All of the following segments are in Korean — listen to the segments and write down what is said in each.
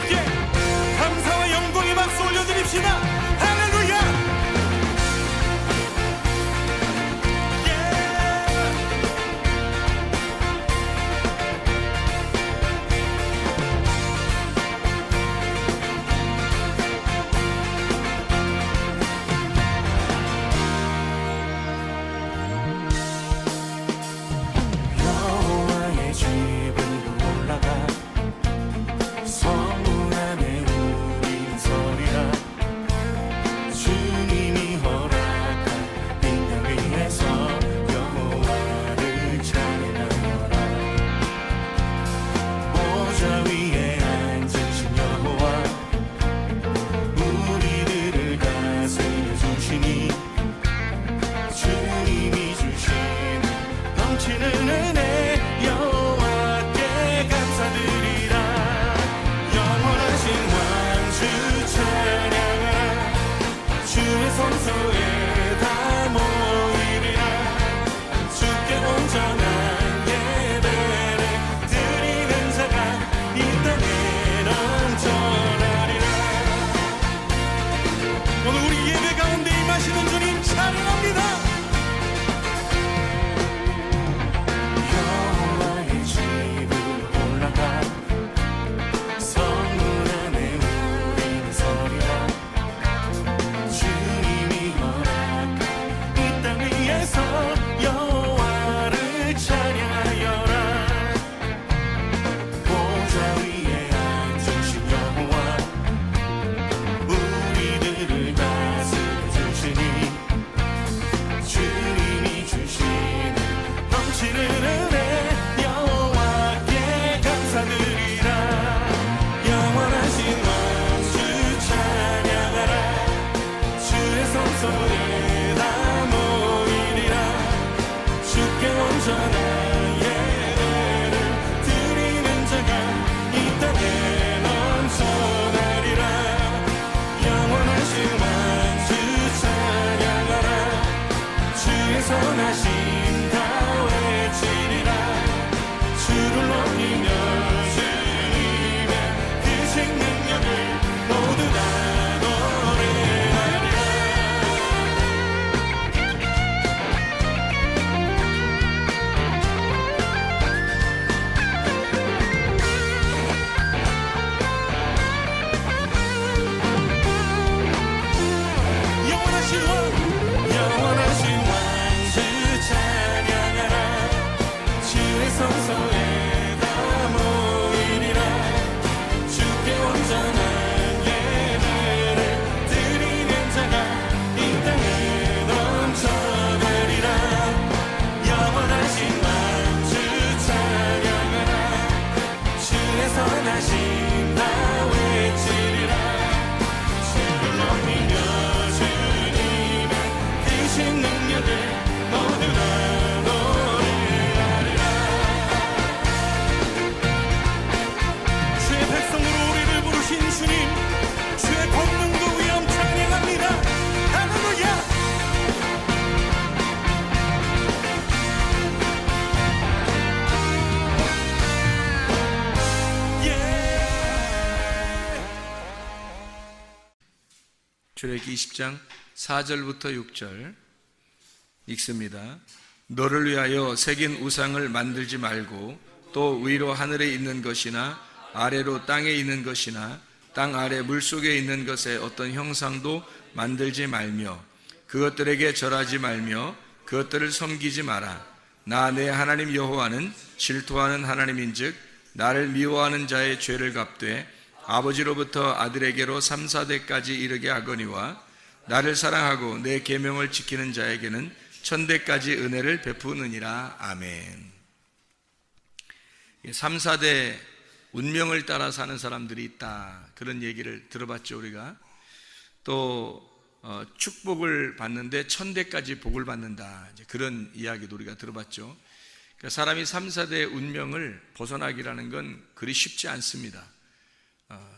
주님께 감사와 영광의 박수 올려드립시다. 할렐루야. 출애굽기 20장 4절부터 6절 읽습니다. 너를 위하여 새긴 우상을 만들지 말고 또 위로 하늘에 있는 것이나 아래로 땅에 있는 것이나 땅 아래 물속에 있는 것에 어떤 형상도 만들지 말며 그것들에게 절하지 말며 그것들을 섬기지 마라. 나 내 하나님 여호와는 질투하는 하나님인즉 나를 미워하는 자의 죄를 갚되 아버지로부터 아들에게로 3, 4대까지 이르게 하거니와 나를 사랑하고 내 계명을 지키는 자에게는 1000대까지 은혜를 베푸느니라. 아멘. 3, 4대 운명을 따라 사는 사람들이 있다, 그런 얘기를 들어봤죠. 우리가 또 축복을 받는데 1000대까지 복을 받는다, 그런 이야기도 우리가 들어봤죠. 그러니까 사람이 3, 4대의 운명을 벗어나기라는 건 그리 쉽지 않습니다.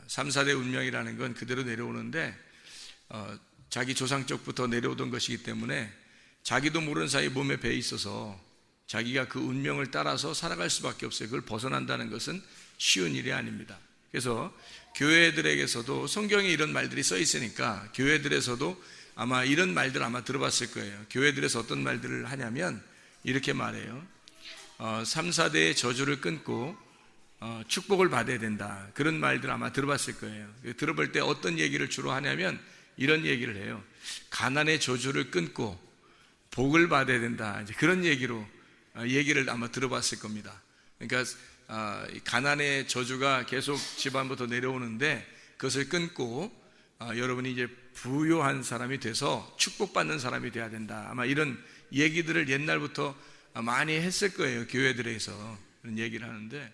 3, 4대 운명이라는 건 그대로 내려오는데 자기 조상 쪽부터 내려오던 것이기 때문에 자기도 모르는 사이 몸에 배에 있어서 자기가 그 운명을 따라서 살아갈 수밖에 없어요. 그걸 벗어난다는 것은 쉬운 일이 아닙니다. 그래서 교회들에게서도 성경에 이런 말들이 써 있으니까 교회들에서도 아마 이런 말들 아마 들어봤을 거예요. 교회들에서 어떤 말들을 하냐면 이렇게 말해요. 3, 4대의 저주를 끊고 축복을 받아야 된다. 그런 말들 아마 들어봤을 거예요. 들어볼 때 어떤 얘기를 주로 하냐면 이런 얘기를 해요. 가난의 저주를 끊고 복을 받아야 된다. 이제 그런 얘기를 아마 들어봤을 겁니다. 그러니까 가난의 저주가 계속 집안부터 내려오는데 그것을 끊고 여러분이 이제 부유한 사람이 돼서 축복받는 사람이 돼야 된다. 아마 이런 얘기들을 옛날부터 많이 했을 거예요. 교회들에서 그런 얘기를 하는데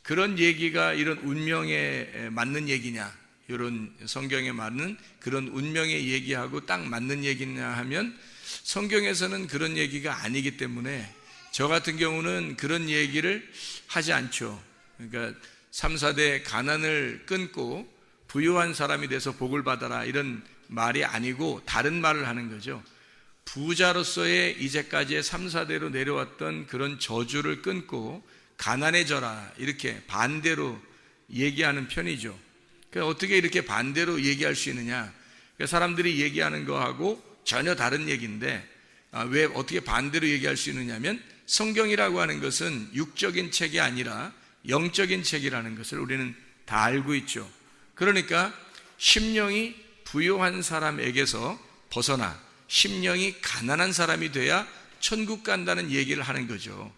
그런 얘기가 이런 운명에 맞는 얘기냐, 이런 성경에 맞는 그런 운명의 얘기하고 딱 맞는 얘기냐 하면 성경에서는 그런 얘기가 아니기 때문에 저 같은 경우는 그런 얘기를 하지 않죠. 그러니까 3, 4대 가난을 끊고 부유한 사람이 돼서 복을 받아라 이런 말이 아니고 다른 말을 하는 거죠. 부자로서의 이제까지의 3, 4대로 내려왔던 그런 저주를 끊고 가난해져라 이렇게 반대로 얘기하는 편이죠. 그러니까 어떻게 이렇게 반대로 얘기할 수 있느냐. 그러니까 사람들이 얘기하는 거하고 전혀 다른 얘기인데 왜 어떻게 반대로 얘기할 수 있느냐면 성경이라고 하는 것은 육적인 책이 아니라 영적인 책이라는 것을 우리는 다 알고 있죠. 그러니까 심령이 부유한 사람에게서 벗어나 심령이 가난한 사람이 돼야 천국 간다는 얘기를 하는 거죠.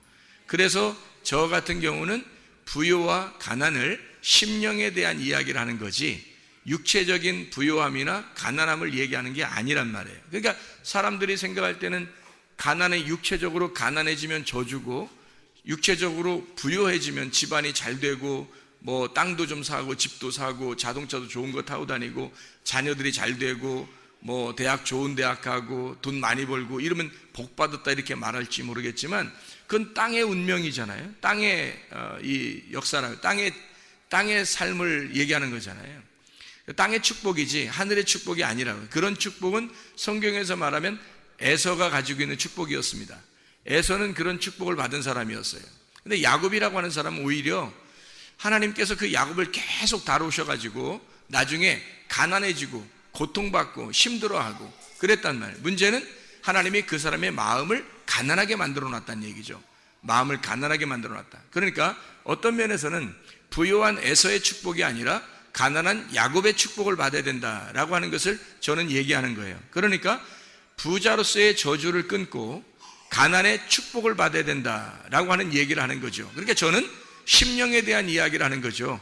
그래서 저 같은 경우는 부유와 가난을 심령에 대한 이야기를 하는 거지 육체적인 부유함이나 가난함을 얘기하는 게 아니란 말이에요. 그러니까 사람들이 생각할 때는 가난해 육체적으로 가난해지면 저주고 육체적으로 부유해지면 집안이 잘 되고 뭐 땅도 좀 사고 집도 사고 자동차도 좋은 거 타고 다니고 자녀들이 잘 되고 뭐 대학 좋은 대학 가고 돈 많이 벌고 이러면 복 받았다 이렇게 말할지 모르겠지만 그건 땅의 운명이잖아요. 땅의 이 역사라 땅의 삶을 얘기하는 거잖아요. 땅의 축복이지 하늘의 축복이 아니라고. 그런 축복은 성경에서 말하면 에서가 가지고 있는 축복이었습니다. 에서는 그런 축복을 받은 사람이었어요. 근데 야곱이라고 하는 사람은 오히려 하나님께서 그 야곱을 계속 다루셔가지고 나중에 가난해지고 고통받고 힘들어하고 그랬단 말이에요. 문제는 하나님이 그 사람의 마음을 가난하게 만들어 놨다는 얘기죠. 마음을 가난하게 만들어 놨다. 그러니까 어떤 면에서는 부유한 에서의 축복이 아니라 가난한 야곱의 축복을 받아야 된다라고 하는 것을 저는 얘기하는 거예요. 그러니까 부자로서의 저주를 끊고 가난의 축복을 받아야 된다라고 하는 얘기를 하는 거죠. 그러니까 저는 심령에 대한 이야기를 하는 거죠.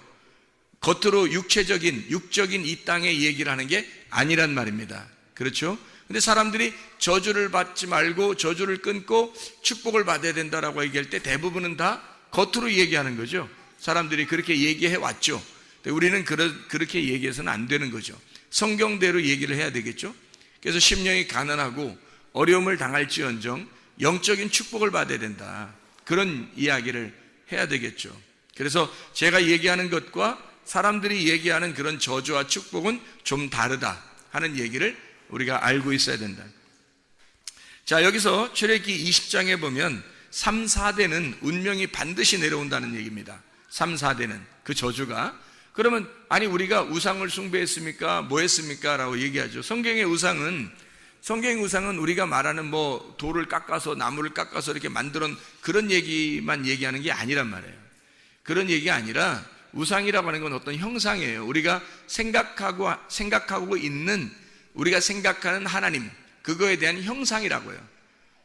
겉으로 육적인 이 땅의 얘기를 하는 게 아니란 말입니다. 그렇죠? 근데 사람들이 저주를 받지 말고 저주를 끊고 축복을 받아야 된다라고 얘기할 때 대부분은 다 겉으로 얘기하는 거죠. 사람들이 그렇게 얘기해 왔죠. 우리는 그렇게 얘기해서는 안 되는 거죠. 성경대로 얘기를 해야 되겠죠. 그래서 심령이 가난하고 어려움을 당할지언정 영적인 축복을 받아야 된다. 그런 이야기를 해야 되겠죠. 그래서 제가 얘기하는 것과 사람들이 얘기하는 그런 저주와 축복은 좀 다르다 하는 얘기를 우리가 알고 있어야 된다. 자, 여기서 출애굽기 20장에 보면 3, 4대는 운명이 반드시 내려온다는 얘기입니다. 3, 4대는 그 저주가. 그러면 아니 우리가 우상을 숭배했습니까? 뭐 했습니까? 라고 얘기하죠. 성경의 우상은 우리가 말하는 뭐 돌을 깎아서 나무를 깎아서 이렇게 만들어 그런 얘기만 얘기하는 게 아니란 말이에요. 그런 얘기가 아니라 우상이라고 하는 건 어떤 형상이에요. 우리가 생각하고 있는 우리가 생각하는 하나님 그거에 대한 형상이라고요.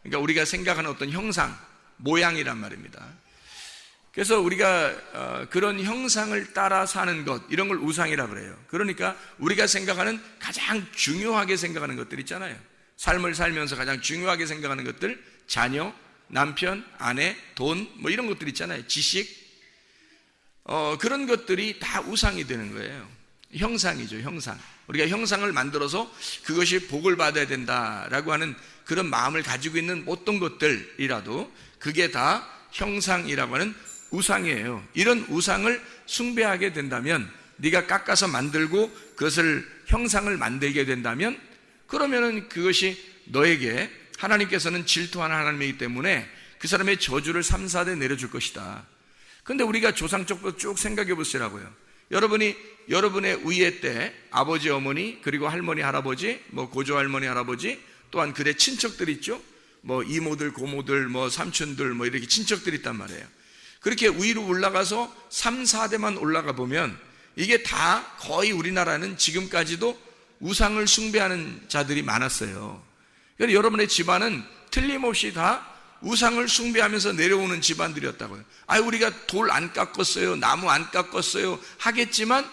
그러니까 우리가 생각하는 어떤 형상 모양이란 말입니다. 그래서 우리가 그런 형상을 따라 사는 것 이런 걸 우상이라고 그래요. 그러니까 우리가 생각하는 가장 중요하게 생각하는 것들 있잖아요. 삶을 살면서 가장 중요하게 생각하는 것들 자녀, 남편, 아내, 돈 뭐 이런 것들 있잖아요. 지식 그런 것들이 다 우상이 되는 거예요. 형상이죠. 형상. 우리가 형상을 만들어서 그것이 복을 받아야 된다라고 하는 그런 마음을 가지고 있는 어떤 것들이라도 그게 다 형상이라고 하는 우상이에요. 이런 우상을 숭배하게 된다면 네가 깎아서 만들고 그것을 형상을 만들게 된다면 그러면은 그것이 너에게 하나님께서는 질투하는 하나님이기 때문에 그 사람의 저주를 3, 4대 내려줄 것이다. 근데 우리가 조상적부터 쭉 생각해 보시라고요. 여러분의 위에 때 아버지, 어머니, 그리고 할머니, 할아버지, 뭐 고조 할머니, 할아버지, 또한 그대 친척들 있죠. 뭐 이모들, 고모들, 뭐 삼촌들, 뭐 이렇게 친척들이 있단 말이에요. 그렇게 위로 올라가서 3, 4대만 올라가 보면 이게 다 거의 우리나라는 지금까지도 우상을 숭배하는 자들이 많았어요. 그래서 여러분의 집안은 틀림없이 다 우상을 숭배하면서 내려오는 집안들이었다고요. 우리가 돌 안 깎았어요, 나무 안 깎았어요 하겠지만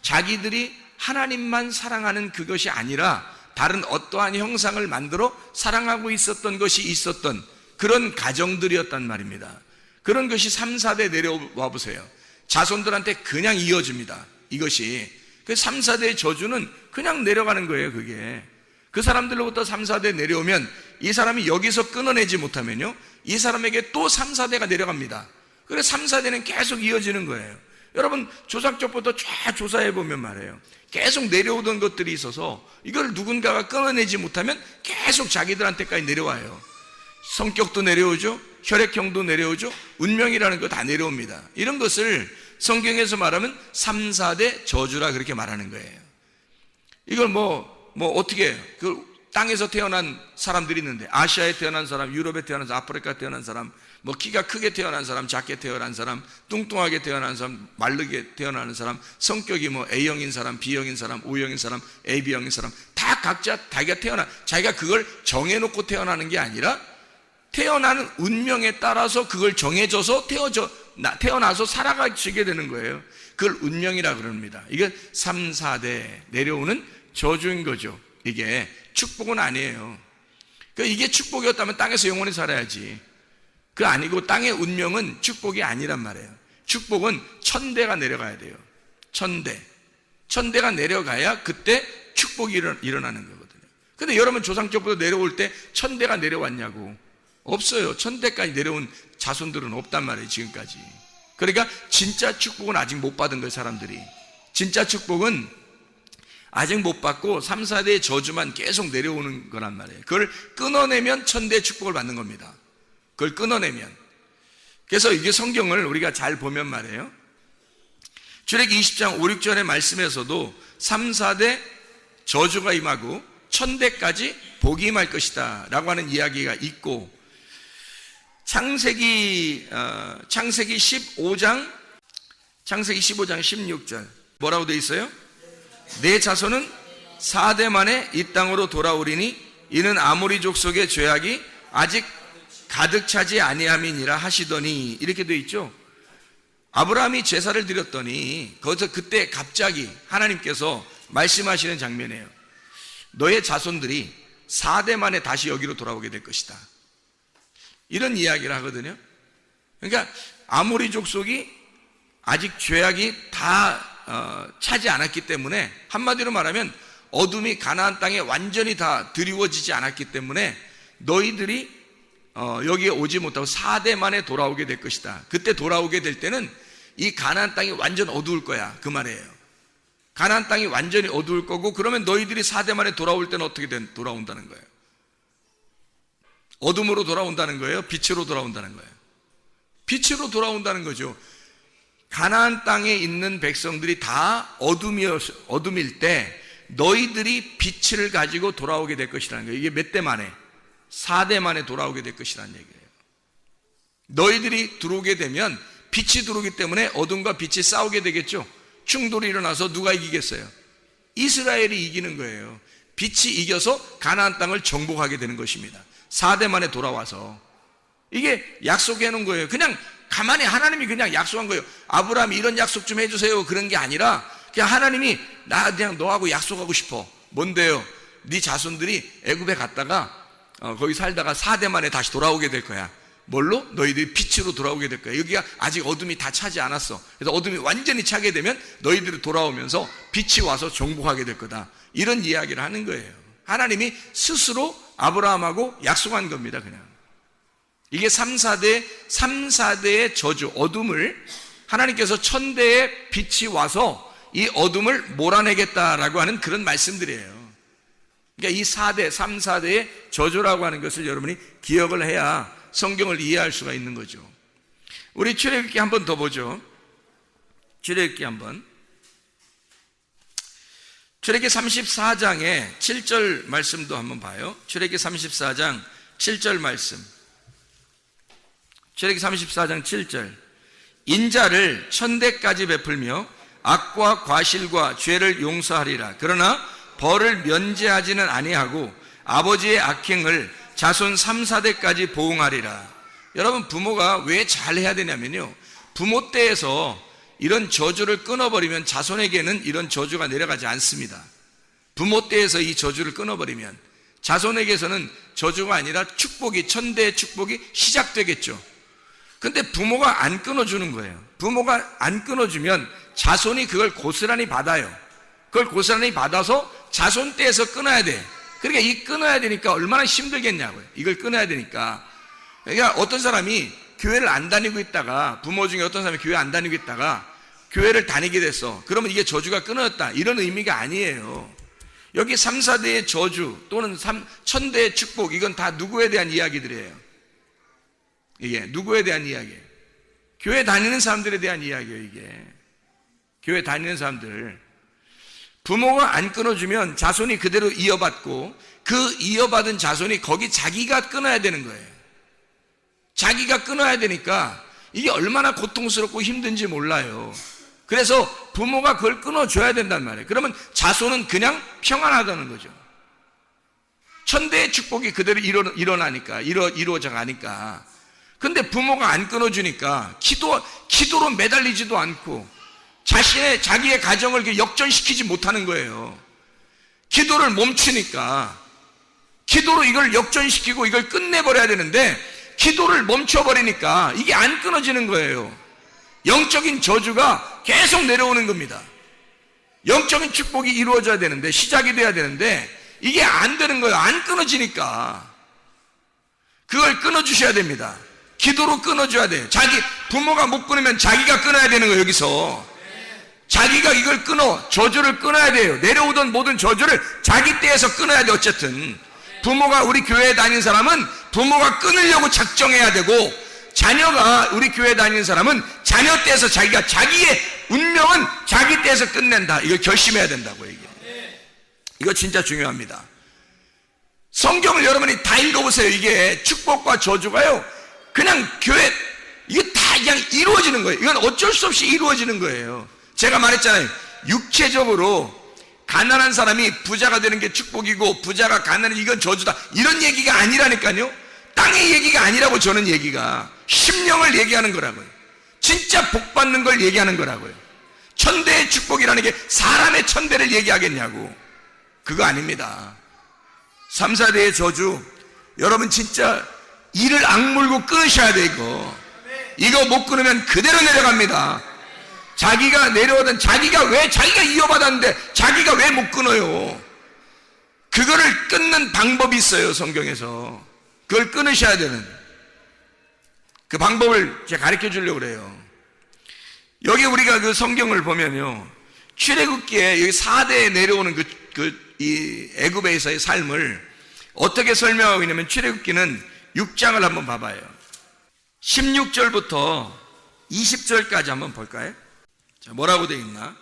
자기들이 하나님만 사랑하는 그것이 아니라 다른 어떠한 형상을 만들어 사랑하고 있었던 것이 있었던 그런 가정들이었단 말입니다. 그런 것이 3, 4대 내려와 보세요. 자손들한테 그냥 이어집니다. 이것이 그 3, 4대의 저주는 그냥 내려가는 거예요. 그게 그 사람들로부터 3, 4대 내려오면 이 사람이 여기서 끊어내지 못하면요, 이 사람에게 또 3, 4대가 내려갑니다. 그래서 3, 4대는 계속 이어지는 거예요. 여러분 조상 쪽부터 쫙 조사해 보면 말이에요, 계속 내려오던 것들이 있어서 이걸 누군가가 끊어내지 못하면 계속 자기들한테까지 내려와요. 성격도 내려오죠, 혈액형도 내려오죠, 운명이라는 거 다 내려옵니다. 이런 것을 성경에서 말하면 3, 4대 저주라 그렇게 말하는 거예요. 이걸 어떻게 그 땅에서 태어난 사람들이 있는데, 아시아에 태어난 사람, 유럽에 태어난 사람, 아프리카에 태어난 사람, 뭐 키가 크게 태어난 사람, 작게 태어난 사람, 뚱뚱하게 태어난 사람, 마르게 태어나는 사람, 성격이 뭐 A형인 사람, B형인 사람, O형인 사람, AB형인 사람, 다 각자 자기가 그걸 정해놓고 태어나는 게 아니라 태어나는 운명에 따라서 그걸 정해져서 태어나서 살아가시게 되는 거예요. 그걸 운명이라 그럽니다. 이게 3, 4대 내려오는 저주인 거죠. 이게 축복은 아니에요. 이게 축복이었다면 땅에서 영원히 살아야지. 그 아니고 땅의 운명은 축복이 아니란 말이에요. 축복은 천대가 내려가야 돼요. 천대가 내려가야 그때 축복이 일어나는 거거든요. 근데 여러분 조상 쪽부터 내려올 때 천대가 내려왔냐고? 없어요. 천대까지 내려온 자손들은 없단 말이에요, 지금까지. 그러니까 진짜 축복은 아직 못 받은 거예요, 사람들이. 진짜 축복은 아직 못 받고 3, 4대의 저주만 계속 내려오는 거란 말이에요. 그걸 끊어내면 천대의 축복을 받는 겁니다. 그걸 끊어내면. 그래서 이게 성경을 우리가 잘 보면 말이에요, 출애기 20장 5, 6절의 말씀에서도 3, 4대 저주가 임하고 천대까지 복이 임할 것이다 라고 하는 이야기가 있고, 창세기 15장 16절 뭐라고 되어 있어요? 내 자손은 4대 만에 이 땅으로 돌아오리니 이는 아모리 족속의 죄악이 아직 가득 차지 아니함이니라 하시더니, 이렇게 되어 있죠. 아브라함이 제사를 드렸더니 거기서 그때 갑자기 하나님께서 말씀하시는 장면이에요. 너의 자손들이 4대 만에 다시 여기로 돌아오게 될 것이다, 이런 이야기를 하거든요. 그러니까 아모리 족속이 아직 죄악이 다 차지 않았기 때문에, 한마디로 말하면 어둠이 가나안 땅에 완전히 다 드리워지지 않았기 때문에 너희들이 여기에 오지 못하고 4대 만에 돌아오게 될 것이다. 그때 돌아오게 될 때는 이 가나안 땅이 완전 어두울 거야, 그 말이에요. 가나안 땅이 완전히 어두울 거고, 그러면 너희들이 4대 만에 돌아올 때는 어떻게 돌아온다는 거예요? 어둠으로 돌아온다는 거예요? 빛으로 돌아온다는 거예요? 빛으로 돌아온다는 거죠. 가나안 땅에 있는 백성들이 다 어둠일 때 너희들이 빛을 가지고 돌아오게 될 것이라는 거예요. 이게 몇 대 만에? 4대 만에 돌아오게 될 것이라는 얘기예요. 너희들이 들어오게 되면 빛이 들어오기 때문에 어둠과 빛이 싸우게 되겠죠. 충돌이 일어나서 누가 이기겠어요? 이스라엘이 이기는 거예요. 빛이 이겨서 가나안 땅을 정복하게 되는 것입니다. 4대 만에 돌아와서. 이게 약속해 놓은 거예요. 그냥 가만히 하나님이 그냥 약속한 거예요. 아브라함이 이런 약속 좀 해주세요, 그런 게 아니라 그냥 하나님이 나 그냥 너하고 약속하고 싶어. 뭔데요? 네 자손들이 애굽에 갔다가 거기 살다가 4대 만에 다시 돌아오게 될 거야. 뭘로? 너희들이 빛으로 돌아오게 될 거야. 여기가 아직 어둠이 다 차지 않았어. 그래서 어둠이 완전히 차게 되면 너희들이 돌아오면서 빛이 와서 정복하게 될 거다, 이런 이야기를 하는 거예요. 하나님이 스스로 아브라함하고 약속한 겁니다. 그냥 이게 3, 4대의 저주, 어둠을 하나님께서 천대의 빛이 와서 이 어둠을 몰아내겠다라고 하는 그런 말씀들이에요. 그러니까 이 4대, 3, 4대의 저주라고 하는 것을 여러분이 기억을 해야 성경을 이해할 수가 있는 거죠. 우리 출애굽기 한 번 더 보죠. 출애굽기 한번 출애굽기 34장의 7절 말씀도 한번 봐요. 출애굽기 34장 7절 말씀. 출애굽기 34장 7절. 인자를 1000대까지 베풀며 악과 과실과 죄를 용서하리라. 그러나 벌을 면제하지는 아니하고 아버지의 악행을 자손 3, 4대까지 보응하리라. 여러분, 부모가 왜 잘해야 되냐면요, 부모 때에서 이런 저주를 끊어버리면 자손에게는 이런 저주가 내려가지 않습니다. 부모 때에서 이 저주를 끊어버리면 자손에게서는 저주가 아니라 축복이, 1000대의 축복이 시작되겠죠. 근데 부모가 안 끊어주는 거예요. 부모가 안 끊어주면 자손이 그걸 고스란히 받아요. 그걸 고스란히 받아서 자손 때에서 끊어야 돼. 그러니까 이 끊어야 되니까 얼마나 힘들겠냐고요. 이걸 끊어야 되니까. 그러니까 어떤 사람이 교회를 안 다니고 있다가, 부모 중에 어떤 사람이 교회 안 다니고 있다가 교회를 다니게 됐어. 그러면 이게 저주가 끊어졌다, 이런 의미가 아니에요. 여기 3, 4대의 저주 또는 1000대의 축복, 이건 다 누구에 대한 이야기들이에요. 이게 누구에 대한 이야기예요? 교회 다니는 사람들에 대한 이야기예요. 이게 교회 다니는 사람들. 부모가 안 끊어주면 자손이 그대로 이어받고, 그 이어받은 자손이 거기 자기가 끊어야 되는 거예요. 자기가 끊어야 되니까 이게 얼마나 고통스럽고 힘든지 몰라요. 그래서 부모가 그걸 끊어줘야 된단 말이에요. 그러면 자손은 그냥 평안하다는 거죠. 1000대의 축복이 그대로 일어나니까, 이루어져 가니까. 근데 부모가 안 끊어주니까 기도로 매달리지도 않고 자기의 가정을 역전시키지 못하는 거예요. 기도를 멈추니까, 기도로 이걸 역전시키고 이걸 끝내버려야 되는데 기도를 멈춰버리니까 이게 안 끊어지는 거예요. 영적인 저주가 계속 내려오는 겁니다. 영적인 축복이 이루어져야 되는데, 시작이 돼야 되는데 이게 안 되는 거예요. 안 끊어지니까. 그걸 끊어주셔야 됩니다. 기도로 끊어줘야 돼요. 부모가 못 끊으면 자기가 끊어야 되는 거예요. 여기서 자기가 이걸 저주를 끊어야 돼요. 내려오던 모든 저주를 자기 때에서 끊어야 돼. 어쨌든 부모가, 우리 교회에 다니는 사람은 부모가 끊으려고 작정해야 되고, 자녀가, 우리 교회에 다니는 사람은 자녀 때에서 자기의 운명은 자기 때에서 끝낸다, 이걸 결심해야 된다고요. 이거 진짜 중요합니다. 성경을 여러분이 다 읽어보세요. 이게 축복과 저주가요, 그냥 이게 다 그냥 이루어지는 거예요. 이건 어쩔 수 없이 이루어지는 거예요. 제가 말했잖아요. 육체적으로 가난한 사람이 부자가 되는 게 축복이고, 부자가 가난한, 이건 저주다, 이런 얘기가 아니라니까요. 땅의 얘기가 아니라고. 저는 얘기가 심령을 얘기하는 거라고요. 진짜 복 받는 걸 얘기하는 거라고요. 1000대의 축복이라는 게 사람의 1000대를 얘기하겠냐고. 그거 아닙니다. 3, 4대의 저주, 여러분 진짜 이를 악물고 끊으셔야 돼. 이거 못 끊으면 그대로 내려갑니다. 자기가 내려오던, 자기가 이어받았는데 자기가 왜 못 끊어요? 그거를 끊는 방법이 있어요. 성경에서 그걸 끊으셔야 되는 그 방법을 제가 가르쳐 주려고 그래요. 여기 우리가 그 성경을 보면요, 출애굽기에 여기 4대에 내려오는 이 애굽에서의 삶을 어떻게 설명하고 있냐면, 출애굽기는 6장을 한번 봐봐요. 16절부터 20절까지 한번 볼까요? 자, 뭐라고 되어 있나?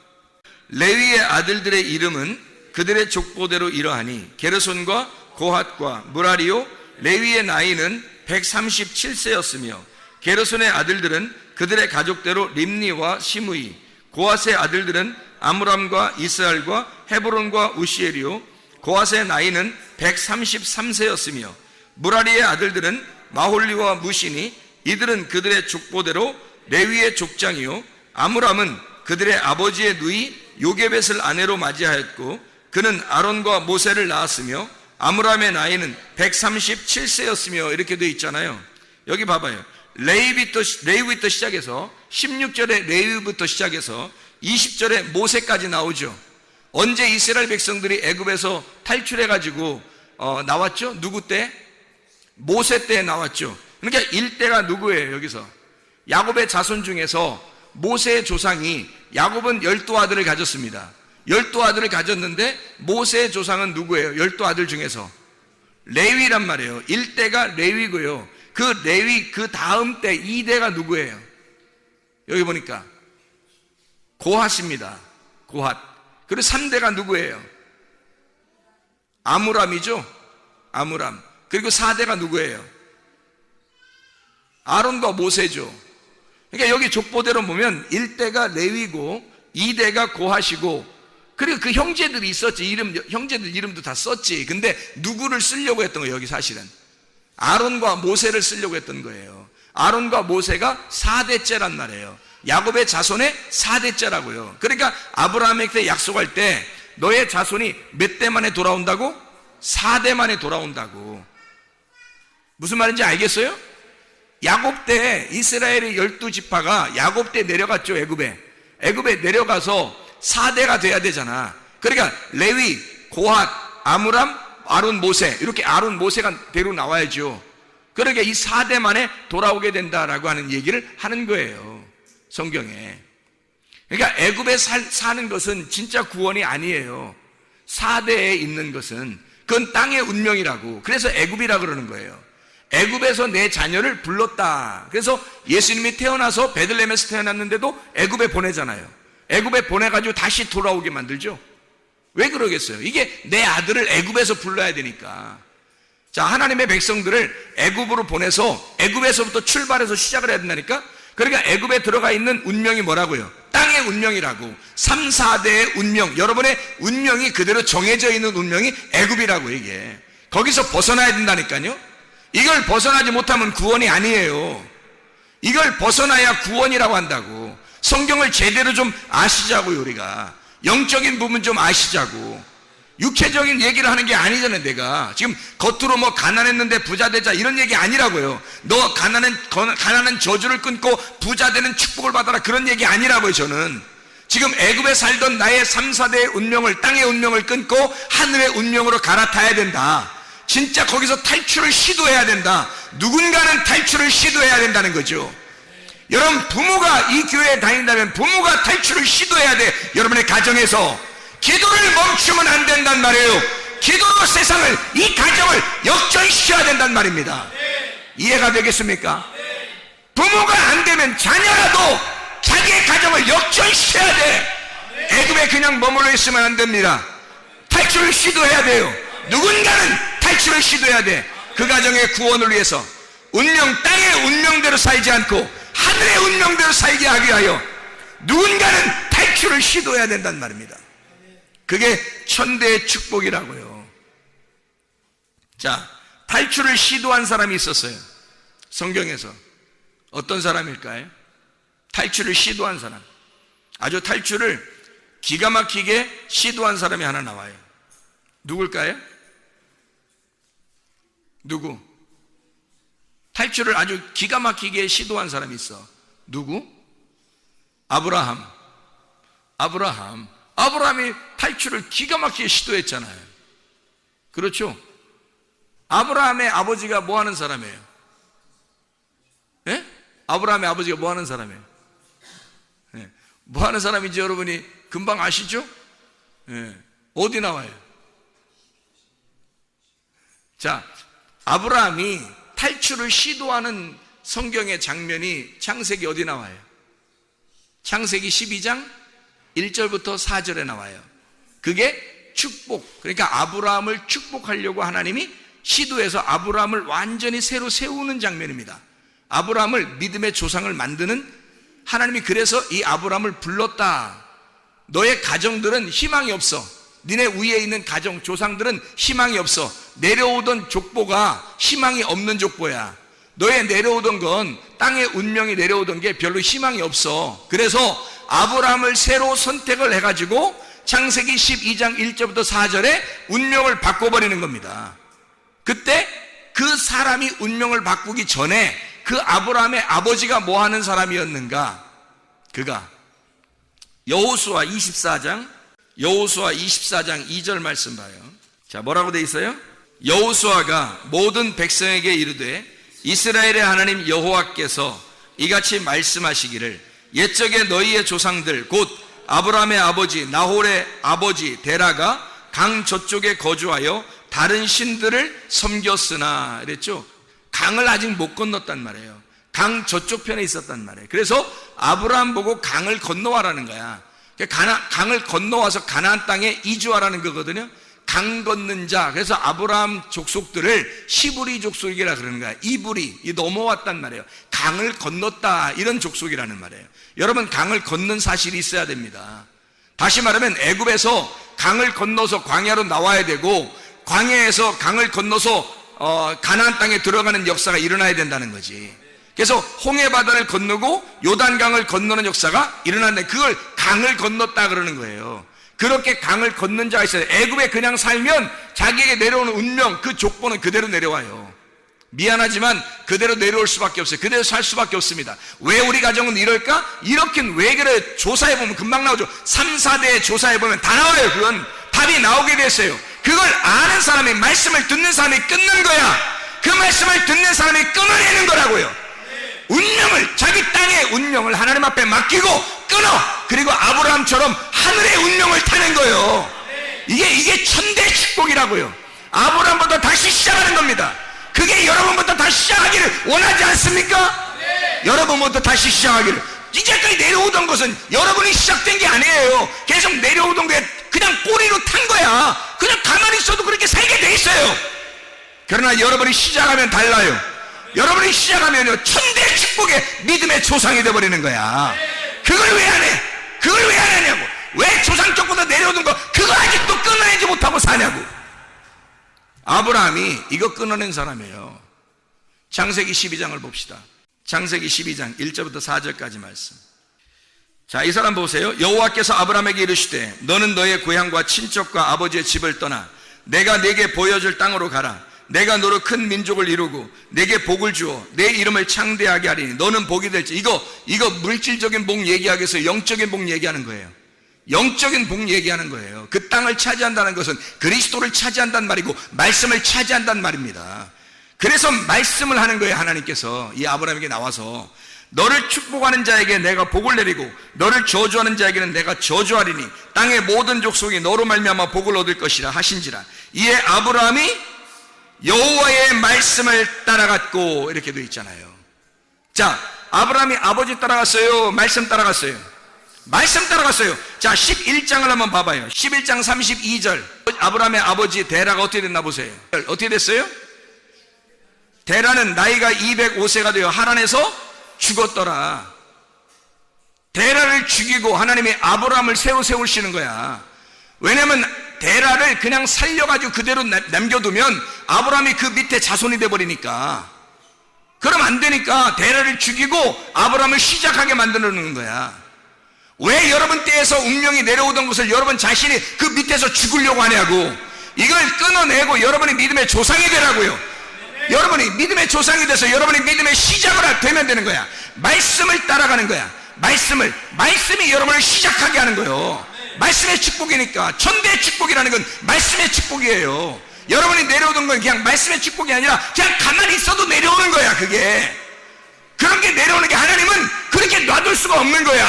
레위의 아들들의 이름은 그들의 족보대로 이러하니, 게르손과 고핫과 무라리요, 레위의 나이는 137세였으며 게르손의 아들들은 그들의 가족대로 림니와 시므이, 고핫의 아들들은 아므람과 이스라엘과 헤브론과 우시엘이요, 고핫의 나이는 133세였으며 무라리의 아들들은 마홀리와 무시니, 이들은 그들의 족보대로 레위의 족장이요, 아므람은 그들의 아버지의 누이 요게벳을 아내로 맞이하였고 그는 아론과 모세를 낳았으며 아므람의 나이는 137세였으며 이렇게 되어 있잖아요. 여기 봐봐요. 레위부터 시작해서 16절에 레위부터 시작해서 20절에 모세까지 나오죠. 언제 이스라엘 백성들이 애굽에서 탈출해가지고 나왔죠? 누구 때? 모세 때 나왔죠. 그러니까 일대가 누구예요? 여기서 야곱의 자손 중에서 모세의 조상이, 야곱은 12아들을 가졌습니다. 12아들을 가졌는데 모세의 조상은 누구예요? 12아들 중에서 레위란 말이에요. 1대가 레위고요, 그 레위 그 다음 때 2대가 누구예요? 여기 보니까 고핫입니다. 고핫. 그리고 3대가 누구예요? 아므람이죠. 아므람. 그리고 4대가 누구예요? 아론과 모세죠. 그러니까 여기 족보대로 보면 1대가 레위고 2대가 고핫이고, 그리고 그 형제들이 있었지. 형제들 이름도 다 썼지. 근데 누구를 쓰려고 했던 거예요? 여기 사실은 아론과 모세를 쓰려고 했던 거예요. 아론과 모세가 4대째란 말이에요. 야곱의 자손의 4대째라고요. 그러니까 아브라함에게 약속할 때 너의 자손이 몇 대 만에 돌아온다고? 4대 만에 돌아온다고. 무슨 말인지 알겠어요? 야곱 때 이스라엘의 12지파가 야곱 때 내려갔죠. 애굽에 내려가서 4대가 돼야 되잖아. 그러니까 레위, 고핫, 아므람, 아론, 모세, 이렇게 아론, 모세가 대로 나와야죠. 그러니까 이 4대 만에 돌아오게 된다라고 하는 얘기를 하는 거예요, 성경에. 그러니까 애굽에 사는 것은 진짜 구원이 아니에요. 4대에 있는 것은 그건 땅의 운명이라고. 그래서 애굽이라 그러는 거예요. 애굽에서 내 자녀를 불렀다. 그래서 예수님이 태어나서 베들레헴에서 태어났는데도 애굽에 보내잖아요. 애굽에 보내가지고 다시 돌아오게 만들죠. 왜 그러겠어요? 이게 내 아들을 애굽에서 불러야 되니까. 자, 하나님의 백성들을 애굽으로 보내서 애굽에서부터 출발해서 시작을 해야 된다니까. 그러니까 애굽에 들어가 있는 운명이 뭐라고요? 땅의 운명이라고. 3, 4대의 운명, 여러분의 운명이 그대로 정해져 있는 운명이 애굽이라고. 이게 거기서 벗어나야 된다니까요. 이걸 벗어나지 못하면 구원이 아니에요. 이걸 벗어나야 구원이라고 한다고. 성경을 제대로 좀 아시자고요. 우리가 영적인 부분 좀 아시자고. 육체적인 얘기를 하는 게 아니잖아요. 내가 지금 겉으로 뭐 가난했는데 부자 되자 이런 얘기 아니라고요. 너 가난한 저주를 끊고 부자 되는 축복을 받아라 그런 얘기 아니라고요. 저는 지금 애굽에 살던 나의 3, 4대의 운명을, 땅의 운명을 끊고 하늘의 운명으로 갈아타야 된다. 진짜 거기서 탈출을 시도해야 된다. 누군가는 탈출을 시도해야 된다는 거죠. 여러분, 부모가 이 교회에 다닌다면 부모가 탈출을 시도해야 돼. 여러분의 가정에서 기도를 멈추면 안 된단 말이에요. 기도로 세상을, 이 가정을 역전시켜야 된단 말입니다. 이해가 되겠습니까? 부모가 안 되면 자녀라도 자기의 가정을 역전시켜야 돼. 애굽에 그냥 머물러 있으면 안 됩니다. 탈출을 시도해야 돼요. 누군가는 탈출을 시도해야 돼. 그 가정의 구원을 위해서 운명, 땅의 운명대로 살지 않고 하늘의 운명대로 살게 하기 위하여 누군가는 탈출을 시도해야 된단 말입니다. 그게 천대의 축복이라고요. 자, 탈출을 시도한 사람이 있었어요. 성경에서. 어떤 사람일까요? 탈출을 시도한 사람. 아주 탈출을 기가 막히게 시도한 사람이 하나 나와요. 누굴까요? 누구? 탈출을 아주 기가 막히게 시도한 사람이 있어. 누구? 아브라함이 탈출을 기가 막히게 시도했잖아요. 그렇죠? 아브라함의 아버지가 뭐 하는 사람이에요? 예? 아브라함의 아버지가 뭐 하는 사람이에요? 예. 뭐 하는 사람인지 여러분이 금방 아시죠? 예. 어디 나와요? 자, 아브라함이 탈출을 시도하는 성경의 장면이 창세기 어디 나와요? 창세기 12장 1절부터 4절에 나와요. 그게 축복, 그러니까 아브라함을 축복하려고 하나님이 시도해서 아브라함을 완전히 새로 세우는 장면입니다. 아브라함을 믿음의 조상을 만드는, 하나님이 그래서 이 아브라함을 불렀다. 너의 가정들은 희망이 없어. 니네 위에 있는 가정, 조상들은 희망이 없어. 내려오던 족보가 희망이 없는 족보야. 너의 내려오던 건, 땅의 운명이 내려오던 게 별로 희망이 없어. 그래서 아브라함을 새로 선택을 해가지고 창세기 12장 1절부터 4절에 운명을 바꿔버리는 겁니다. 그때 그 사람이 운명을 바꾸기 전에 그 아브라함의 아버지가 뭐 하는 사람이었는가? 그가 여호수아 24장 2절 말씀 봐요. 자, 뭐라고 돼 있어요? 여호수아가 모든 백성에게 이르되 이스라엘의 하나님 여호와께서 이같이 말씀하시기를 옛적에 너희의 조상들 곧 아브라함의 아버지 나홀의 아버지 데라가 강 저쪽에 거주하여 다른 신들을 섬겼으나 그랬죠. 강을 아직 못 건넜단 말이에요. 강 저쪽 편에 있었단 말이에요. 그래서 아브라함 보고 강을 건너와라는 거야. 강을 건너와서 가나안 땅에 이주하라는 거거든요. 강 건넌 자. 그래서 아브라함 족속들을 시브리 족속이라 그러는 거야. 이불이 넘어왔단 말이에요. 강을 건넜다, 이런 족속이라는 말이에요. 여러분, 강을 건넌 사실이 있어야 됩니다. 다시 말하면 애굽에서 강을 건너서 광야로 나와야 되고, 광야에서 강을 건너서 가나안 땅에 들어가는 역사가 일어나야 된다는 거지. 그래서 홍해 바다를 건너고 요단강을 건너는 역사가 일어났는데, 그걸 강을 건넜다 그러는 거예요. 그렇게 강을 건넌 자가 있어요. 애굽에 그냥 살면 자기에게 내려오는 운명, 그 족보는 그대로 내려와요. 미안하지만 그대로 내려올 수밖에 없어요. 그대로 살 수밖에 없습니다. 왜 우리 가정은 이럴까? 이렇게 왜 그래? 조사해보면 금방 나오죠. 3, 4대 조사해보면 다 나와요. 그건 답이 나오게 됐어요. 그걸 아는 사람이, 말씀을 듣는 사람이 끊는 거야. 그 말씀을 듣는 사람이 끊어내는 거라고요. 운명을, 자기 땅의 운명을 하나님 앞에 맡기고 끊어. 그리고 아브라함처럼 하늘의 운명을 타는 거예요. 이게 천대 축복이라고요. 아브라함부터 다시 시작하는 겁니다. 그게 여러분부터 다시 시작하기를 원하지 않습니까? 여러분부터 다시 시작하기를. 이제까지 내려오던 것은 여러분이 시작된 게 아니에요. 계속 내려오던 게 그냥 꼬리로 탄 거야. 그냥 가만히 있어도 그렇게 살게 돼 있어요. 그러나 여러분이 시작하면 달라요. 여러분이 시작하면요, 천대 축복의 믿음의 조상이 되어버리는 거야. 그걸 왜 안 해? 그걸 왜 안 하냐고. 왜 조상 쪽보다 내려오는 거 그거 아직도 끊어내지 못하고 사냐고. 아브라함이 이거 끊어낸 사람이에요. 창세기 12장을 봅시다. 창세기 12장 1절부터 4절까지 말씀. 자, 이 사람 보세요. 여호와께서 아브라함에게 이르시되 너는 너의 고향과 친척과 아버지의 집을 떠나 내가 네게 보여줄 땅으로 가라. 내가 너로 큰 민족을 이루고 내게 복을 주어 내 이름을 창대하게 하리니 너는 복이 될지. 이거 물질적인 복 얘기하기 위해서 영적인 복 얘기하는 거예요. 영적인 복 얘기하는 거예요. 그 땅을 차지한다는 것은 그리스도를 차지한다는 말이고 말씀을 차지한다는 말입니다. 그래서 말씀을 하는 거예요. 하나님께서 이 아브라함에게 나와서 너를 축복하는 자에게 내가 복을 내리고 너를 저주하는 자에게는 내가 저주하리니 땅의 모든 족속이 너로 말미암아 복을 얻을 것이라 하신지라. 이에 아브라함이 여호와의 말씀을 따라갔고, 이렇게 되어 있잖아요. 자, 아브라함이 아버지 따라갔어요? 말씀 따라갔어요? 말씀 따라갔어요. 자, 11장을 한번 봐봐요. 11장 32절. 아브라함의 아버지 데라가 어떻게 됐나 보세요. 어떻게 됐어요? 데라는 나이가 205세가 되어 하란에서 죽었더라. 데라를 죽이고 하나님이 아브라함을 세우시는 거야. 왜냐면 데라를 그냥 살려가지고 그대로 남겨두면 아브라함이 그 밑에 자손이 돼버리니까. 그럼 안 되니까 데라를 죽이고 아브라함을 시작하게 만들어 놓는 거야. 왜 여러분 때에서 운명이 내려오던 것을 여러분 자신이 그 밑에서 죽으려고 하냐고. 이걸 끊어내고 여러분이 믿음의 조상이 되라고요. 여러분이 믿음의 조상이 돼서 여러분이 믿음의 시작을 되면 되는 거야. 말씀을 따라가는 거야. 말씀이 여러분을 시작하게 하는 거예요. 말씀의 축복이니까. 천대의 축복이라는 건 말씀의 축복이에요. 여러분이 내려오던 건 그냥 말씀의 축복이 아니라 그냥 가만히 있어도 내려오는 거야. 그게 그런 게 내려오는 게, 하나님은 그렇게 놔둘 수가 없는 거야.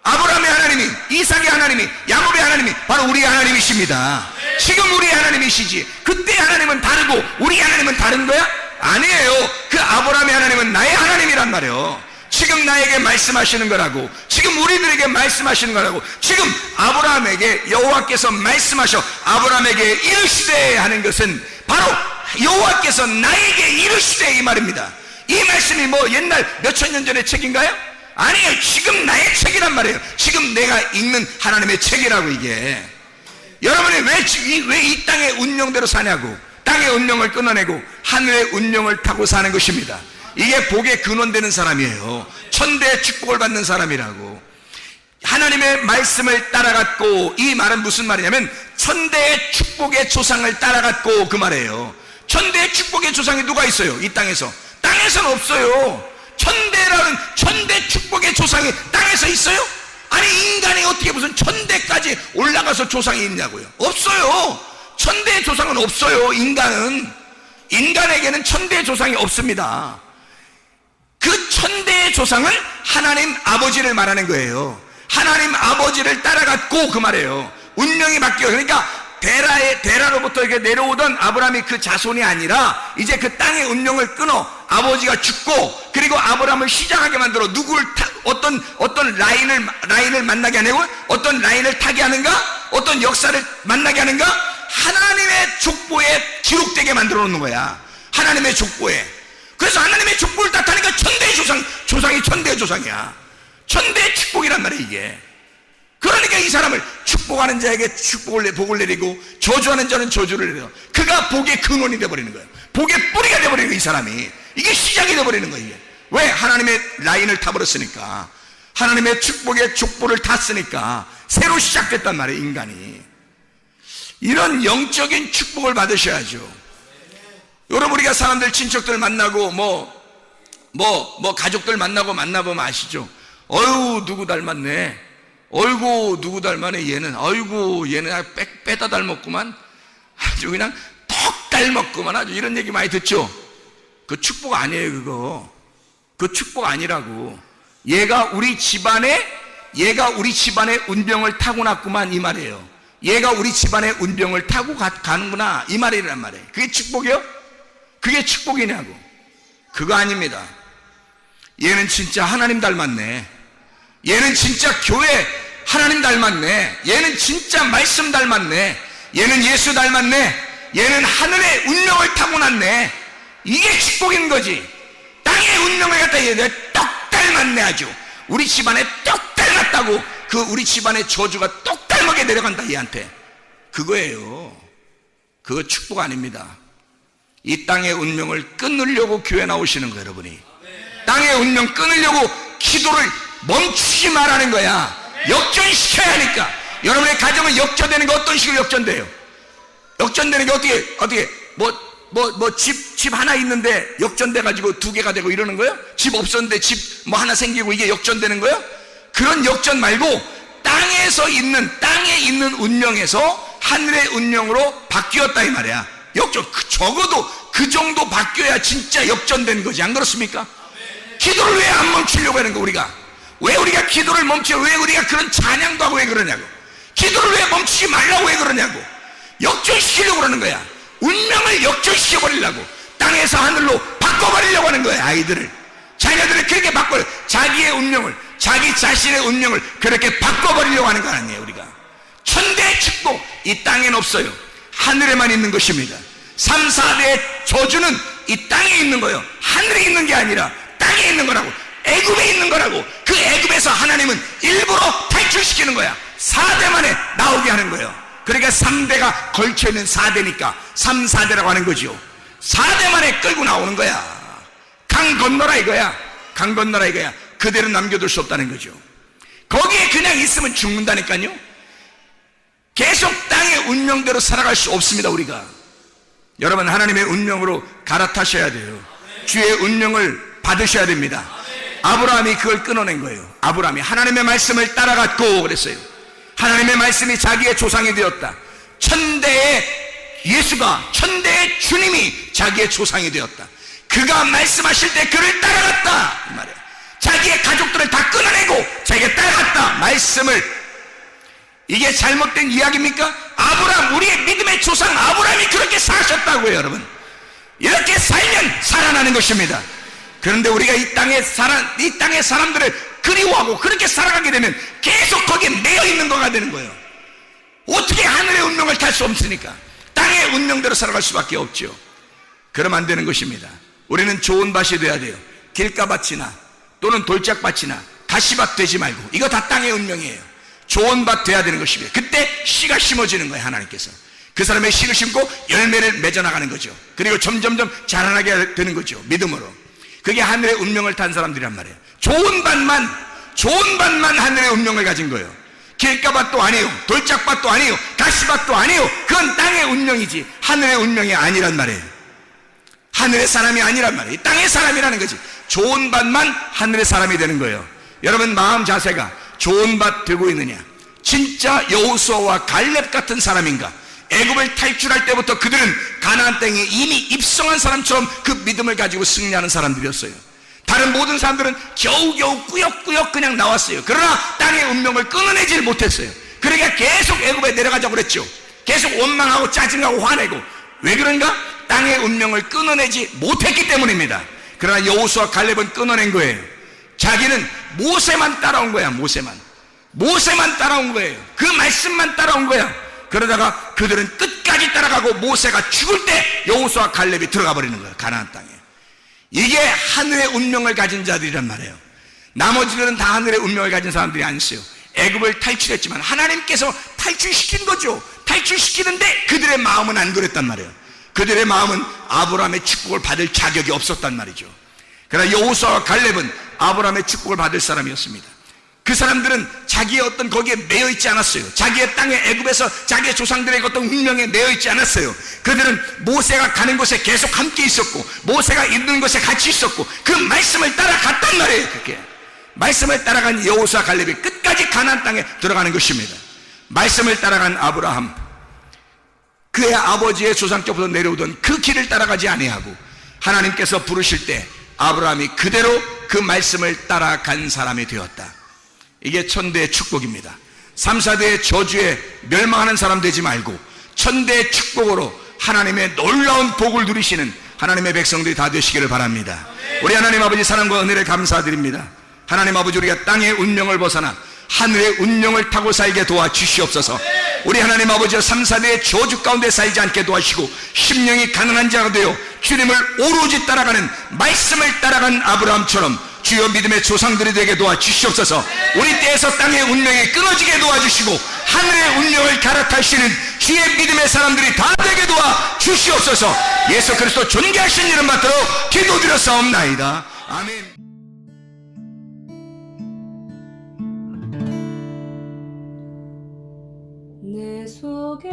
아브라함의 하나님이, 이삭의 하나님이, 야곱의 하나님이 바로 우리 하나님이십니다. 지금 우리 하나님이시지. 그때 하나님은 다르고 우리 하나님은 다른 거야? 아니에요. 그 아브라함의 하나님은 나의 하나님이란 말이에요. 지금 나에게 말씀하시는 거라고. 지금 우리들에게 말씀하시는 거라고. 지금 아브라함에게 여호와께서 말씀하셔 아브라함에게 이르시되 하는 것은 바로 여호와께서 나에게 이르시되 이 말입니다. 이 말씀이 뭐 옛날 몇천 년 전의 책인가요? 아니에요. 지금 나의 책이란 말이에요. 지금 내가 읽는 하나님의 책이라고. 이게 여러분이 왜 이 땅의 운명대로 사냐고. 땅의 운명을 끊어내고 하늘의 운명을 타고 사는 것입니다. 이게 복의 근원되는 사람이에요. 천대의 축복을 받는 사람이라고. 하나님의 말씀을 따라갔고, 이 말은 무슨 말이냐면 천대의 축복의 조상을 따라갔고, 그 말이에요. 천대의 축복의 조상이 누가 있어요? 이 땅에서. 땅에서는 없어요. 천대 축복의 조상이 땅에서 있어요? 아니, 인간이 어떻게 무슨 천대까지 올라가서 조상이 있냐고요. 없어요. 천대의 조상은 없어요. 인간에게는 천대의 조상이 없습니다. 그 천대의 조상은 하나님 아버지를 말하는 거예요. 하나님 아버지를 따라갔고, 그 말이에요. 운명이 바뀌어. 그러니까 데라로부터 이렇게 내려오던 아브라함이 그 자손이 아니라 이제 그 땅의 운명을 끊어 아버지가 죽고, 그리고 아브라함을 시작하게 만들어 어떤 라인을 만나게 하냐고. 어떤 라인을 타게 하는가? 어떤 역사를 만나게 하는가? 하나님의 족보에 기록되게 만들어 놓는 거야. 하나님의 족보에. 그래서 하나님의 족보를 따타니까 천대의 조상이 천대의 조상이야. 천대의 축복이란 말이야 이게. 그러니까 이 사람을 축복하는 자에게 복을 내리고 저주하는 자는 저주를 내려. 그가 복의 근원이 되어버리는 거예요. 복의 뿌리가 되어버리는 거예요 이 사람이. 이게 시작이 되어버리는 거예요 이게. 왜? 하나님의 라인을 타버렸으니까. 하나님의 축복의 족보를 탔으니까 새로 시작됐단 말이에요 인간이. 이런 영적인 축복을 받으셔야죠. 여러분 우리가 사람들 친척들 만나고 가족들 만나보면 아시죠? 어휴 누구 닮았네. 어이구 누구 닮았네 얘는. 어이구 얘는 빼다 닮았구만. 아주 그냥 턱 닮았구만. 아주 이런 얘기 많이 듣죠? 그 축복 아니에요 그거. 그 축복 아니라고. 얘가 우리 집안의 운명을 타고났구만 이 말이에요. 얘가 우리 집안의 운명을 타고 가는구나 이 말이란 말이에요. 그게 축복이요? 그게 축복이냐고. 그거 아닙니다. 얘는 진짜 하나님 닮았네. 얘는 진짜 교회 하나님 닮았네. 얘는 진짜 말씀 닮았네. 얘는 예수 닮았네. 얘는 하늘의 운명을 타고났네. 이게 축복인 거지. 땅의 운명을 갖다 얘들 똑 닮았네. 아주 우리 집안에 똑 닮았다고 그 우리 집안의 저주가 똑 닮게 내려간다 얘한테. 그거예요. 그거 축복 아닙니다. 이 땅의 운명을 끊으려고 교회 나오시는 거예요 여러분이. 땅의 운명 끊으려고 기도를 멈추지 말라는 거야. 역전시켜야 하니까. 여러분의 가정은 역전되는 게 어떤 식으로 역전돼요? 역전되는 게 어떻게 집 하나 있는데 역전돼 가지고 두 개가 되고 이러는 거예요? 집 없었는데 집 하나 생기고 이게 역전되는 거예요? 그런 역전 말고 땅에 있는 운명에서 하늘의 운명으로 바뀌었다 이 말이야. 역전. 적어도 그 정도 바뀌어야 진짜 역전된 거지. 안 그렇습니까? 기도를 왜 안 멈추려고 하는 거 우리가? 왜 우리가 기도를 멈춰? 왜 우리가 그런 찬양도 하고 왜 그러냐고. 기도를 왜 멈추지 말라고 왜 그러냐고. 역전시키려고 그러는 거야. 운명을 역전시켜버리려고. 땅에서 하늘로 바꿔버리려고 하는 거야. 아이들을, 자녀들을 그렇게 바꿔. 자기의 운명을, 자기 자신의 운명을 그렇게 바꿔버리려고 하는 거 아니에요 우리가. 천대의 축복 이 땅엔 없어요. 하늘에만 있는 것입니다. 3, 4대의 저주는 이 땅에 있는 거예요. 하늘에 있는 게 아니라 땅에 있는 거라고. 애굽에 있는 거라고. 그 애굽에서 하나님은 일부러 탈출시키는 거야. 4대 만에 나오게 하는 거예요. 그러니까 3대가 걸쳐있는 4대니까 3, 4대라고 하는 거죠. 4대 만에 끌고 나오는 거야. 강 건너라 이거야. 강 건너라 이거야. 그대로 남겨둘 수 없다는 거죠. 거기에 그냥 있으면 죽는다니까요. 계속 땅의 운명대로 살아갈 수 없습니다 우리가. 여러분 하나님의 운명으로 갈아타셔야 돼요. 주의 운명을 받으셔야 됩니다. 아브라함이 그걸 끊어낸 거예요. 아브라함이 하나님의 말씀을 따라갔고 그랬어요. 하나님의 말씀이 자기의 조상이 되었다. 천대의 예수가, 천대의 주님이 자기의 조상이 되었다. 그가 말씀하실 때 그를 따라갔다 이 말이에요. 자기의 가족들을 다 끊어내고 자기가 따라갔다 말씀을. 이게 잘못된 이야기입니까? 아브라함, 우리의 믿음의 조상 아브라함이 그렇게 사셨다고요 여러분. 이렇게 살면 살아나는 것입니다. 그런데 우리가 이 땅의 사람들을 그리워하고 그렇게 살아가게 되면 계속 거기에 매여 있는 거가 되는 거예요. 어떻게 하늘의 운명을 탈 수 없으니까 땅의 운명대로 살아갈 수밖에 없죠. 그러면 안 되는 것입니다. 우리는 좋은 밭이 돼야 돼요. 길가밭이나 또는 돌짝밭이나 가시밭 되지 말고. 이거 다 땅의 운명이에요. 좋은 밭 돼야 되는 것입니다. 그때 씨가 심어지는 거예요. 하나님께서 그 사람의 씨를 심고 열매를 맺어나가는 거죠. 그리고 점점점 자라나게 되는 거죠. 믿음으로. 그게 하늘의 운명을 탄 사람들이란 말이에요. 좋은 밭만 하늘의 운명을 가진 거예요. 길가밭도 아니에요. 돌짝밭도 아니에요. 가시밭도 아니에요. 그건 땅의 운명이지 하늘의 운명이 아니란 말이에요. 하늘의 사람이 아니란 말이에요. 땅의 사람이라는 거지. 좋은 밭만 하늘의 사람이 되는 거예요. 여러분 마음 자세가 좋은 밭 되고 있느냐? 진짜 여호수아와 갈렙 같은 사람인가? 애굽을 탈출할 때부터 그들은 가나안 땅에 이미 입성한 사람처럼 그 믿음을 가지고 승리하는 사람들이었어요. 다른 모든 사람들은 겨우겨우 꾸역꾸역 그냥 나왔어요. 그러나 땅의 운명을 끊어내질 못했어요. 그러니까 계속 애굽에 내려가자고 그랬죠. 계속 원망하고 짜증하고 화내고. 왜 그런가? 땅의 운명을 끊어내지 못했기 때문입니다. 그러나 여호수아 갈렙은 끊어낸 거예요. 자기는 모세만 따라온 거야. 모세만. 모세만 따라온 거예요. 그 말씀만 따라온 거야. 그러다가 그들은 끝까지 따라가고 모세가 죽을 때 여호수아 갈렙이 들어가 버리는 거예요. 가나안 땅에. 이게 하늘의 운명을 가진 자들이란 말이에요. 나머지들은 다 하늘의 운명을 가진 사람들이 아니었어요. 애굽을 탈출했지만 하나님께서 탈출시킨 거죠. 탈출시키는데 그들의 마음은 안 그랬단 말이에요. 그들의 마음은 아브라함의 축복을 받을 자격이 없었단 말이죠. 그러나 여호수아와 갈렙은 아브라함의 축복을 받을 사람이었습니다. 그 사람들은 자기의 어떤 거기에 매여 있지 않았어요. 자기의 땅에 애굽에서 자기의 조상들의 어떤 운명에 매여 있지 않았어요. 그들은 모세가 가는 곳에 계속 함께 있었고 모세가 있는 곳에 같이 있었고 그 말씀을 따라갔단 말이에요. 그렇게 말씀을 따라간 여호수아 갈렙이 끝까지 가나안 땅에 들어가는 것입니다. 말씀을 따라간 아브라함, 그의 아버지의 조상께부터 내려오던 그 길을 따라가지 아니하고 하나님께서 부르실 때 아브라함이 그대로 그 말씀을 따라간 사람이 되었다. 이게 천대의 축복입니다. 3, 4대의 저주에 멸망하는 사람 되지 말고 천대의 축복으로 하나님의 놀라운 복을 누리시는 하나님의 백성들이 다 되시기를 바랍니다. 우리 하나님 아버지 사랑과 은혜를 감사드립니다. 하나님 아버지, 우리가 땅의 운명을 벗어나 하늘의 운명을 타고 살게 도와주시옵소서. 우리 하나님 아버지 3, 4대의 저주 가운데 살지 않게 도와주시고 심령이 가난한 자가 되어 주님을 오로지 따라가는 말씀을 따라간 아브라함처럼 주여 믿음의 조상들이 되게 도와주시옵소서. 우리 때에서 땅의 운명이 끊어지게 도와주시고 하늘의 운명을 갈아타시는 주의 믿음의 사람들이 다 되게 도와주시옵소서. 예수 그리스도 존귀하신 이름 받들어 기도드렸사옵나이다. 아멘. 내 속에